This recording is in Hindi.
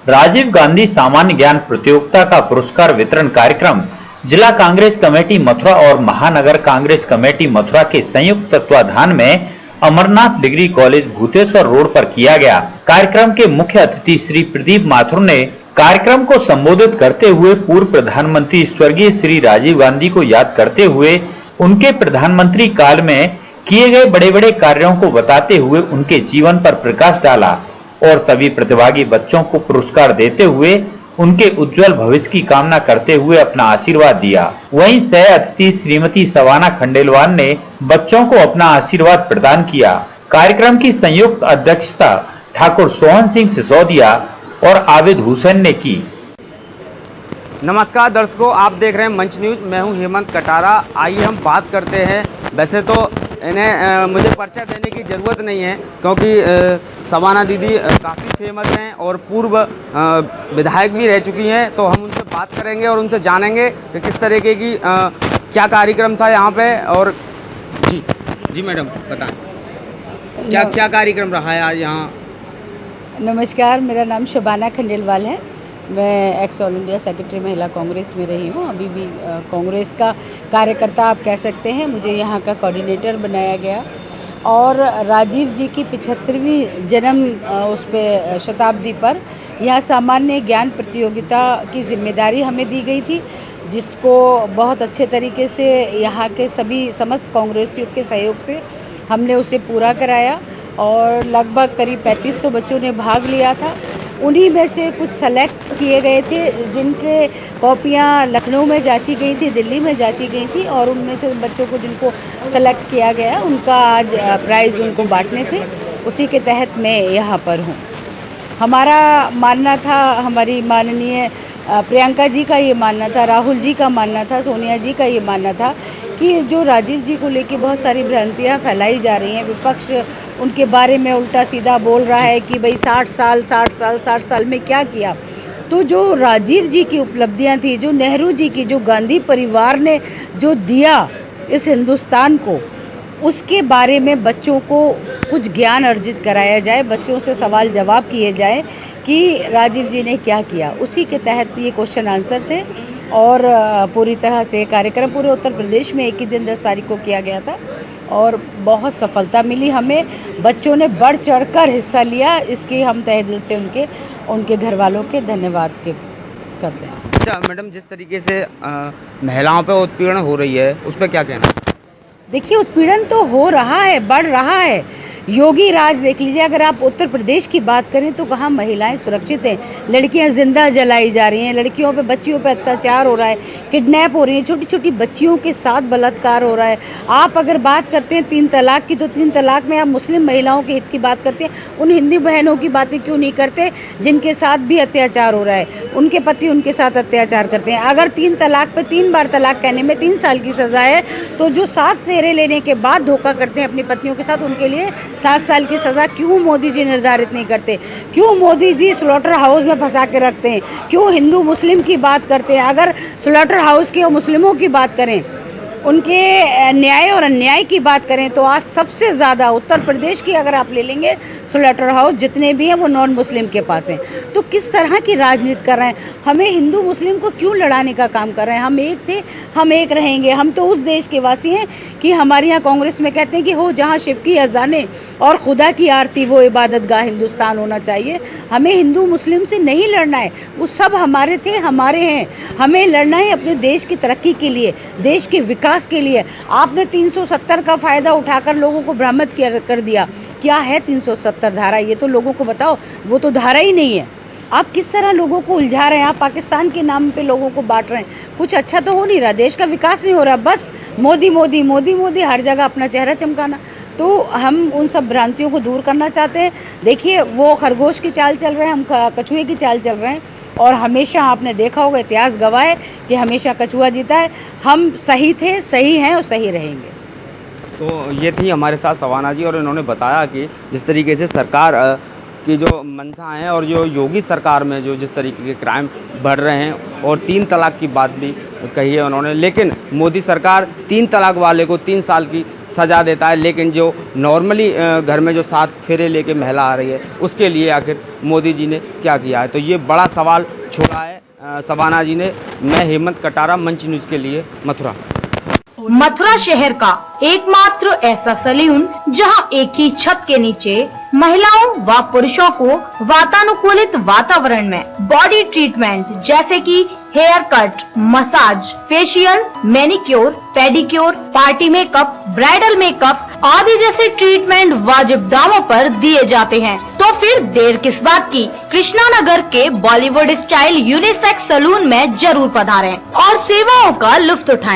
राजीव गांधी सामान्य ज्ञान प्रतियोगिता का पुरस्कार वितरण कार्यक्रम जिला कांग्रेस कमेटी मथुरा और महानगर कांग्रेस कमेटी मथुरा के संयुक्त तत्वाधान में Amarnath degree college Bhuteshwar road पर किया गया। कार्यक्रम के मुख्य अतिथि श्री प्रदीप माथुर ने कार्यक्रम को संबोधित करते हुए पूर्व प्रधानमंत्री स्वर्गीय श्री राजीव गांधी को याद करते हुए उनके प्रधानमंत्री काल में किए गए बड़े बड़े कार्यों को बताते हुए उनके जीवन पर प्रकाश डाला और सभी प्रतिभागी बच्चों को पुरस्कार देते हुए उनके उज्जवल भविष्य की कामना करते हुए अपना आशीर्वाद दिया। वहीं सह अतिथि श्रीमती सवाना खंडेलवाल ने बच्चों को अपना आशीर्वाद प्रदान किया। कार्यक्रम की संयुक्त अध्यक्षता ठाकुर सोहन सिंह सिसोदिया और आबिद हुसैन ने की। नमस्कार दर्शकों, आप देख रहे हैं मंच न्यूज। मैं हूं हेमंत कटारा। आइए हम बात करते हैं। वैसे तो इन्हें मुझे परिचय देने की ज़रूरत नहीं है क्योंकि सवाना दीदी काफ़ी फेमस हैं और पूर्व विधायक भी रह चुकी हैं। तो हम उनसे बात करेंगे और उनसे जानेंगे कि किस तरीके की क्या कार्यक्रम था यहाँ पे। और जी मैडम बताएं क्या कार्यक्रम रहा है आज यहाँ। नमस्कार, मेरा नाम शबाना खंडेलवाल है। मैं एक्स ऑल इंडिया सेक्रेटरी महिला कांग्रेस में रही हूँ। अभी भी कांग्रेस का कार्यकर्ता आप कह सकते हैं। मुझे यहाँ का कोऑर्डिनेटर बनाया गया और राजीव जी की 75वीं जन्म उस पे शताब्दी पर यहाँ सामान्य ज्ञान प्रतियोगिता की जिम्मेदारी हमें दी गई थी, जिसको बहुत अच्छे तरीके से यहाँ के सभी समस्त कांग्रेसियों के सहयोग से हमने उसे पूरा कराया और लगभग करीब 3500 बच्चों ने भाग लिया था। उन्हीं में से कुछ सेलेक्ट किए गए थे जिनके कॉपियाँ लखनऊ में जांची गई थी, दिल्ली में जांची गई थी और उनमें से बच्चों को जिनको सेलेक्ट किया गया उनका आज प्राइज़ उनको बांटने थे। उसी के तहत मैं यहाँ पर हूँ। हमारा मानना था, हमारी माननीय प्रियंका जी का ये मानना था, राहुल जी का मानना था, सोनिया जी का ये मानना था कि जो राजीव जी को लेके बहुत सारी भ्रांतियाँ फैलाई जा रही हैं, विपक्ष उनके बारे में उल्टा सीधा बोल रहा है कि भाई 60 साल में क्या किया। तो जो राजीव जी की उपलब्धियां थी, जो नेहरू जी की, जो गांधी परिवार ने जो दिया इस हिंदुस्तान को, उसके बारे में बच्चों को कुछ ज्ञान अर्जित कराया जाए, बच्चों से सवाल जवाब किए जाए कि राजीव जी ने क्या किया। उसी के तहत ये क्वेश्चन आंसर थे और पूरी तरह से कार्यक्रम पूरे उत्तर प्रदेश में एक ही दिन 10 तारीख को किया गया था और बहुत सफलता मिली हमें। बच्चों ने बढ़ चढ़कर हिस्सा लिया, इसकी हम तहे दिल से उनके घर वालों के धन्यवाद करते हैं। अच्छा मैडम, जिस तरीके से महिलाओं पे उत्पीड़न हो रही है उस पर क्या कहना? देखिए, उत्पीड़न तो हो रहा है, बढ़ रहा है। योगी राज देख लीजिए। अगर आप उत्तर प्रदेश की बात करें तो कहाँ महिलाएं सुरक्षित हैं। लड़कियां जिंदा जलाई जा रही हैं, लड़कियों पे, बच्चियों पे अत्याचार हो रहा है, किडनैप हो रही हैं, छोटी छोटी बच्चियों के साथ बलात्कार हो रहा है। आप अगर बात करते हैं 3 तलाक की, तो 3 तलाक में आप मुस्लिम महिलाओं के हित की बात करते हैं, उन हिंदू बहनों की बातें क्यों नहीं करते जिनके साथ भी अत्याचार हो रहा है, उनके पति उनके साथ अत्याचार करते हैं। अगर 3 तलाक पे 3 बार तलाक कहने में 3 साल की सज़ा है, तो जो 7 फेरे लेने के बाद धोखा करते हैं अपनी पत्नियों के साथ, उनके लिए 7 साल की सज़ा क्यों मोदी जी निर्धारित नहीं करते? क्यों मोदी जी स्लॉटर हाउस में फंसा के रखते हैं? क्यों हिंदू मुस्लिम की बात करते हैं? अगर स्लॉटर हाउस की और मुस्लिमों की बात करें, उनके न्याय और अन्याय की बात करें, तो आज सबसे ज़्यादा उत्तर प्रदेश की अगर आप ले लेंगे, स्लॉटर हाउस जितने भी हैं वो नॉन मुस्लिम के पास हैं। तो किस तरह की राजनीति कर रहे हैं? हमें हिंदू मुस्लिम को क्यों लड़ाने का काम कर रहे हैं? हम एक थे, हम एक रहेंगे। हम तो उस देश के वासी हैं कि हमारे यहाँ कांग्रेस में कहते हैं कि हो जहाँ शिव की अजाने और खुदा की आरती, वो इबादत गाह हिंदुस्तान होना चाहिए। हमें हिंदू मुस्लिम से नहीं लड़ना है, वो सब हमारे थे, हमारे हैं। हमें लड़ना है अपने देश की तरक्की के लिए, देश के विकास के लिए। आपने 370 का फ़ायदा उठाकर लोगों को भ्रमित कर दिया। क्या है 370 धारा? ये तो लोगों को बताओ। वो तो धारा ही नहीं है। आप किस तरह लोगों को उलझा रहे हैं? आप पाकिस्तान के नाम पे लोगों को बांट रहे हैं। कुछ अच्छा तो हो नहीं रहा, देश का विकास नहीं हो रहा, बस मोदी मोदी मोदी मोदी, हर जगह अपना चेहरा चमकाना। तो हम उन सब भ्रांतियों को दूर करना चाहते हैं। देखिए, वो खरगोश की चाल चल रहे हैं, हम कछुए की चाल चल रहे हैं और हमेशा आपने देखा होगा, इतिहास गवाह है कि हमेशा कछुआ जीता है। हम सही थे, सही हैं और सही रहेंगे। तो ये थी हमारे साथ सवाना जी और इन्होंने बताया कि जिस तरीके से सरकार की जो मंशा है और जो योगी सरकार में जो जिस तरीके के क्राइम बढ़ रहे हैं और 3 तलाक की बात भी कही है उन्होंने, लेकिन मोदी सरकार 3 तलाक वाले को 3 साल की सजा देता है, लेकिन जो नॉर्मली घर में जो 7 फेरे लेके महिला आ रही है उसके लिए आखिर मोदी जी ने क्या किया है। तो ये बड़ा सवाल छोड़ा है शबाना जी ने। मैं हेमंत कटारा, मंच न्यूज़ के लिए, मथुरा। मथुरा शहर का एकमात्र ऐसा सैलून जहां एक ही छत के नीचे महिलाओं व पुरुषों को वातानुकूलित वातावरण में बॉडी ट्रीटमेंट जैसे कि hair cut, massage, facial, manicure, pedicure, party makeup, bridal makeup आदि जैसे ट्रीटमेंट वाजिब दामों पर दिए जाते हैं। तो फिर देर किस बात की, कृष्णा नगर के बॉलीवुड स्टाइल यूनिसेक्स सैलून में जरूर पधारें और सेवाओं का लुत्फ उठाएं।